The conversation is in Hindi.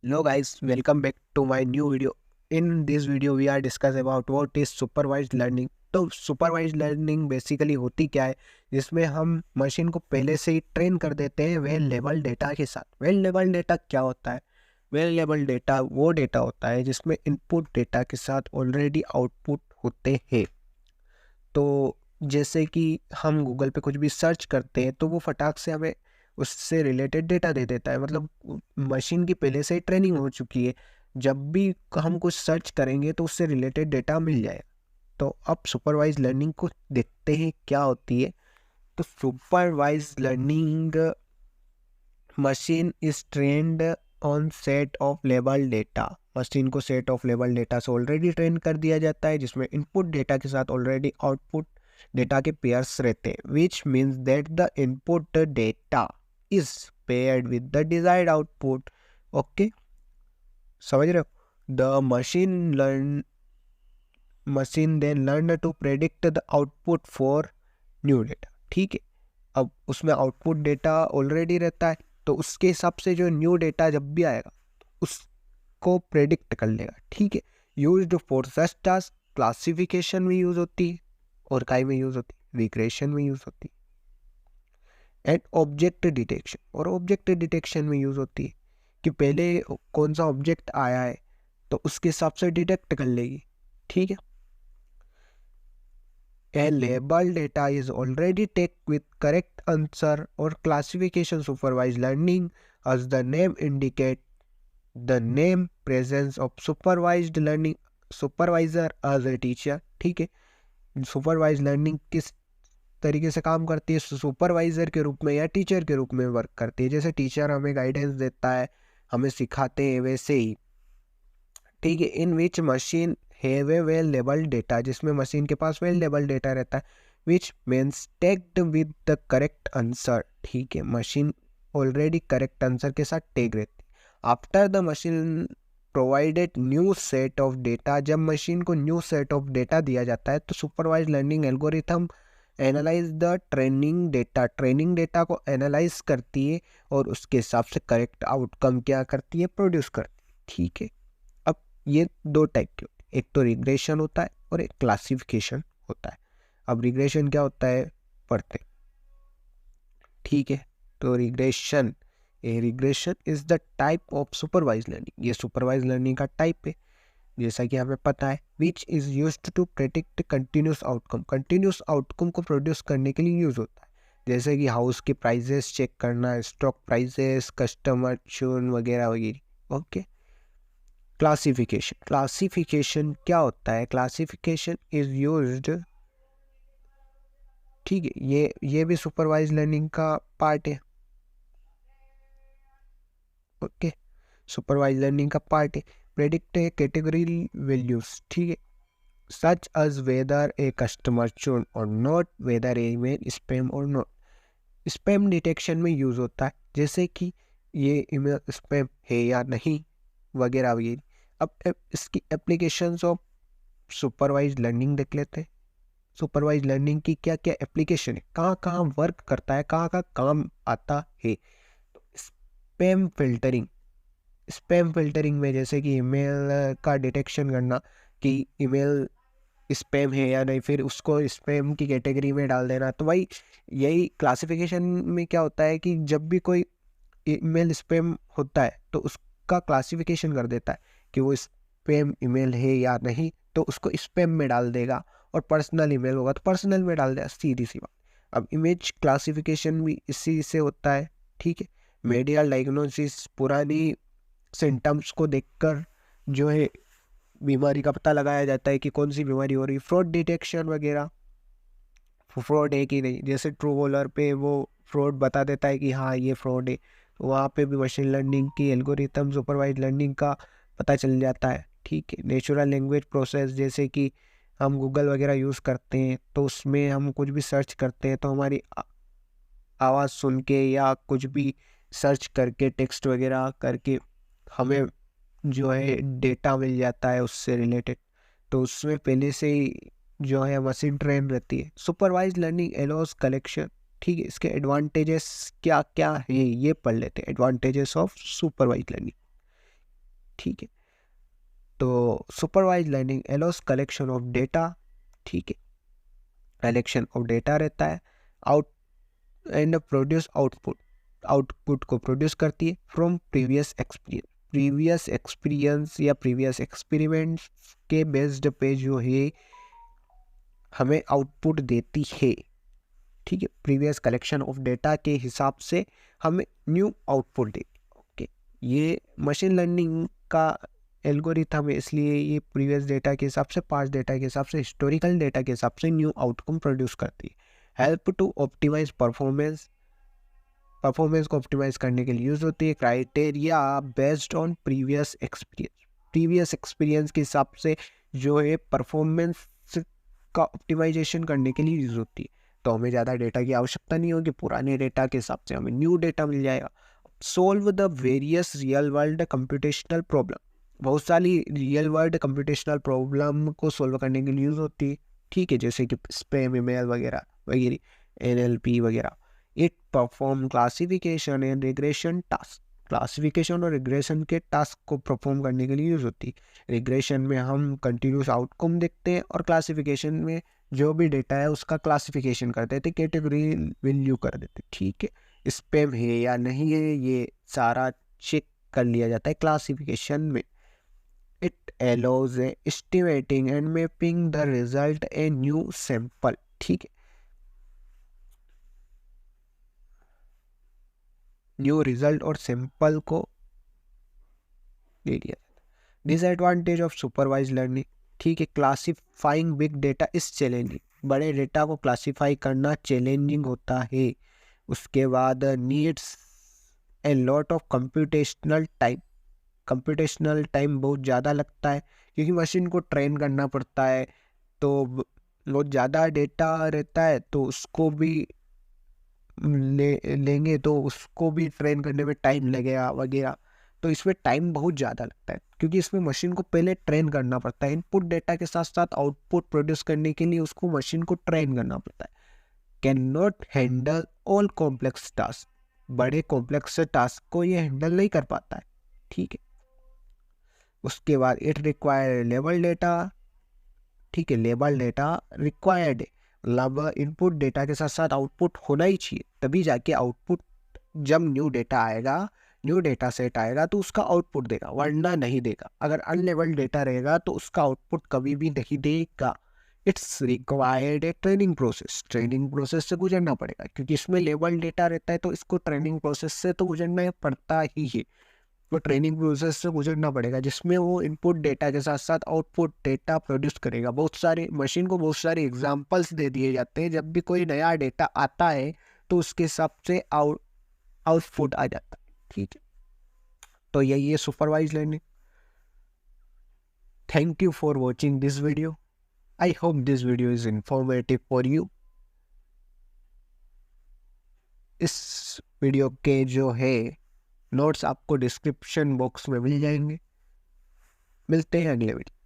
Hello guys, welcome back to my new video. In this video we are discuss about what is supervised learning. तो सुपरवाइज लर्निंग बेसिकली होती क्या है, जिसमें हम मशीन को पहले से ही ट्रेन कर देते हैं वेल लेवल डेटा के साथ। वेल लेवल डेटा क्या होता है? वेल लेवल डेटा वो डेटा होता है जिसमें इनपुट डेटा के साथ ऑलरेडी आउटपुट होते हैं। तो जैसे कि हम गूगल पे कुछ भी सर्च करते हैं तो वो फटाक से हमें उससे रिलेटेड डेटा दे देता है, मतलब मशीन की पहले से ही ट्रेनिंग हो चुकी है। जब भी हम कुछ सर्च करेंगे तो उससे रिलेटेड डेटा मिल जाएगा। तो अब सुपरवाइज लर्निंग को देखते हैं क्या होती है। तो supervise learning machine is trained on set of label data. Machine को सेट ऑफ लेबल डेटा से ऑलरेडी ट्रेन कर दिया जाता है, जिसमें इनपुट डेटा के साथ ऑलरेडी आउटपुट डेटा के पेयर्स रहते हैं, which means that the input data is paired with the desired output. Okay, समझ रहे हो? The machine then learn to predict the output for new data. ठीक है, अब उसमें आउटपुट डेटा ऑलरेडी रहता है, तो उसके हिसाब से जो न्यू डेटा जब भी आएगा उसको प्रेडिक्ट कर लेगा। ठीक है, used for such task. Classification में यूज होती है और काई में यूज होती है, रिग्रेशन में यूज होती है, एंड ऑब्जेक्ट डिटेक्शन। और ऑब्जेक्ट डिटेक्शन में यूज होती है कि पहले कौन सा ऑब्जेक्ट आया है तो उसके हिसाब से डिटेक्ट कर लेगी। ठीक है, a label data is already tagged with correct answer or classification. Supervised learning, as the name indicate, the name presence of supervised learning supervisor as a teacher। ठीक है, सुपरवाइज लर्निंग किस तरीके से काम करती है? सुपरवाइजर के रूप में या टीचर के रूप में वर्क करती है। जैसे टीचर हमें गाइडेंस देता है, हमें सिखाते हैं, वैसे ही। ठीक है, in which machine have a well label data, जिसमें मशीन के पास वेल लेबल डेटा रहता है, which means tagged with the correct answer. ठीक है, मशीन ऑलरेडी करेक्ट आंसर के साथ टैग रहती है। After the machine provided new set of data, जब मशीन को न्यू सेट ऑफ डेटा दिया जाता है तो supervise learning algorithm analyse the training data को एनालाइज करती है और उसके हिसाब से करेक्ट आउटकम क्या करती है, प्रोड्यूस करती है। ठीक है, अब ये दो टाइप के होते हैं, एक तो रिग्रेशन होता है और एक क्लासिफिकेशन होता है। अब रिग्रेशन क्या होता है पढ़ते हैं। ठीक है, तो regression is the type of supervise learning. ये सुपरवाइज लर्निंग का टाइप है, जैसा कि हमें पता है, which is used to predict continuous outcome. Continuous outcome को प्रोड्यूस करने के लिए यूज होता है, जैसे कि हाउस के प्राइजेस चेक करना, स्टॉक प्राइजेस, कस्टमर चर्न वगैरह वगैरह। ओके, क्लासिफिकेशन क्या होता है? क्लासिफिकेशन इज यूज्ड, ठीक है, ये भी सुपरवाइज लर्निंग का पार्ट है। ओके, सुपरवाइज लर्निंग का पार्ट है। प्रेडिक्ट है कैटेगरी वैल्यूज। ठीक है, सच as whether a customer churn or not, whether a email spam or not। Spam detection में यूज होता है, जैसे कि ये ईमेल स्पैम है या नहीं वगैरह वगैरह। अब इसकी एप्लीकेशंस ऑफ सुपरवाइज लर्निंग देख लेते हैं। सुपरवाइज लर्निंग की क्या क्या एप्लीकेशन है, कहाँ कहाँ वर्क करता है, कहाँ कहाँ काम आता है। तो स्पैम फिल्टरिंग में जैसे कि ईमेल का डिटेक्शन करना कि ईमेल स्पैम है या नहीं, फिर उसको स्पैम की कैटेगरी में डाल देना। तो भाई यही क्लासिफिकेशन में क्या होता है कि जब भी कोई ईमेल स्पैम होता है तो उसका क्लासिफिकेशन कर देता है कि वो स्पैम ईमेल है या नहीं, तो उसको स्पैम में डाल देगा, और पर्सनल ईमेल होगा तो पर्सनल में डाल देगा, सीधी सी बात। अब इमेज क्लासिफिकेशन भी इसी से होता है। ठीक है, मेडिकल डायग्नोसिस, पुरानी सिम्टम्स को देखकर जो है बीमारी का पता लगाया जाता है कि कौन सी बीमारी हो रही। फ्रॉड डिटेक्शन वगैरह, फ्रॉड है कि नहीं, जैसे ट्रू कॉलर पे वो फ्रॉड बता देता है कि हाँ ये फ्रॉड है, तो वहाँ पे भी मशीन लर्निंग की एल्गोरिथम सुपरवाइज लर्निंग का पता चल जाता है। ठीक है, नेचुरल लैंग्वेज प्रोसेस, जैसे कि हम गूगल वगैरह यूज़ करते हैं तो उसमें हम कुछ भी सर्च करते हैं तो हमारी आवाज़ सुन के या कुछ भी सर्च करके टेक्स्ट वगैरह करके हमें जो है डेटा मिल जाता है उससे रिलेटेड। तो उसमें पहले से ही जो है मशीन ट्रेन रहती है। Supervise learning allows collection. ठीक है, इसके एडवांटेजेस क्या क्या है ये पढ़ लेते हैं। एडवांटेजेस ऑफ सुपरवाइज लर्निंग, ठीक है। तो supervise learning allows collection of data, ठीक है, कलेक्शन ऑफ डेटा रहता है, out and produce output, output को प्रोड्यूस करती है फ्रॉम प्रीवियस एक्सपीरियंस या प्रीवियस एक्सपेरिमेंट्स के बेस्ड पे जो है हमें आउटपुट देती है, ठीक है। प्रीवियस कलेक्शन ऑफ डेटा के हिसाब से हमें न्यू आउटपुट देती है, ओके। ये मशीन लर्निंग का एल्गोरिथम है, इसलिए ये प्रीवियस डेटा के हिसाब से, पास्ट डेटा के हिसाब से, हिस्टोरिकल डेटा के हिसाब से न्यू आउटकम प्रोड्यूस करती है। हेल्प टू ऑप्टिमाइज परफॉर्मेंस को ऑप्टिमाइज करने के लिए यूज होती है। Criteria based on previous experience के हिसाब से जो है परफॉर्मेंस का ऑप्टिमाइजेशन करने के लिए यूज होती है। तो हमें ज़्यादा डेटा की आवश्यकता नहीं होगी, पुराने डेटा के हिसाब से हमें न्यू डेटा मिल जाएगा। Solve the various real world computational problem, बहुत सारी रियल वर्ल्ड कंप्यूटेशनल प्रॉब्लम को सोल्व करने के लिए यूज होती है, ठीक है, जैसे कि स्पैम ईमेल वगैरह वगैरह, NLP वगैरह। It perform classification and regression task, classification और रिग्रेशन के टास्क को परफॉर्म करने के लिए यूज होती है। रिग्रेशन में हम कंटिन्यूस आउटकम देखते हैं और क्लासिफिकेशन में जो भी डेटा है उसका क्लासिफिकेशन कर देते, कैटेगरी वैल्यू कर देते, ठीक है। स्पैम है या नहीं है ये सारा चेक कर लिया जाता है क्लासिफिकेशन में। It allows estimating and mapping the result a new sample, ठीक है, न्यू रिजल्ट और सैंपल को दे दिया जाता है। डिसएडवांटेज ऑफ सुपरवाइज लर्निंग, ठीक है, classifying big data is challenging, बड़े डेटा को क्लासिफाई करना चैलेंजिंग होता है। उसके बाद needs a lot of computational time बहुत ज़्यादा लगता है, क्योंकि मशीन को ट्रेन करना पड़ता है, तो बहुत ज़्यादा डेटा रहता है, तो उसको भी लेंगे तो उसको भी ट्रेन करने में टाइम लगेगा वगैरह। तो इसमें टाइम बहुत ज़्यादा लगता है, क्योंकि इसमें मशीन को पहले ट्रेन करना पड़ता है। इनपुट डेटा के साथ साथ आउटपुट प्रोड्यूस करने के लिए उसको मशीन को ट्रेन करना पड़ता है। Can not handle all complex task, बड़े कॉम्प्लेक्स टास्क को ये हैंडल नहीं कर पाता है, ठीक है। उसके बाद इट रिक्वायर लेबल डेटा, ठीक है, लेबल डेटा रिक्वायर्ड है, मतलब इनपुट डेटा के साथ साथ आउटपुट होना ही चाहिए, तभी जाके आउटपुट, जब न्यू डेटा आएगा, न्यू डेटा सेट आएगा तो उसका आउटपुट देगा, वरना नहीं देगा। अगर अनलेबल्ड डेटा रहेगा तो उसका आउटपुट कभी भी नहीं देगा। It's required A training process से गुजरना पड़ेगा, क्योंकि इसमें लेबल डेटा रहता है तो इसको ट्रेनिंग प्रोसेस से तो गुजरना पड़ता ही है। वो ट्रेनिंग प्रोसेस से गुजरना पड़ेगा, जिसमें वो इनपुट डेटा के साथ साथ आउटपुट डेटा प्रोड्यूस करेगा। बहुत सारे मशीन को बहुत सारे एग्जांपल्स दे दिए जाते हैं, जब भी कोई नया डेटा आता है तो उसके हिसाब से आउटपुट आ जाता है, ठीक है। तो यही है supervise learning. Thank you for watching this video. I hope this video is informative for you. इस वीडियो के जो है नोट्स आपको डिस्क्रिप्शन बॉक्स में मिल जाएंगे। मिलते हैं अगले वीडियो।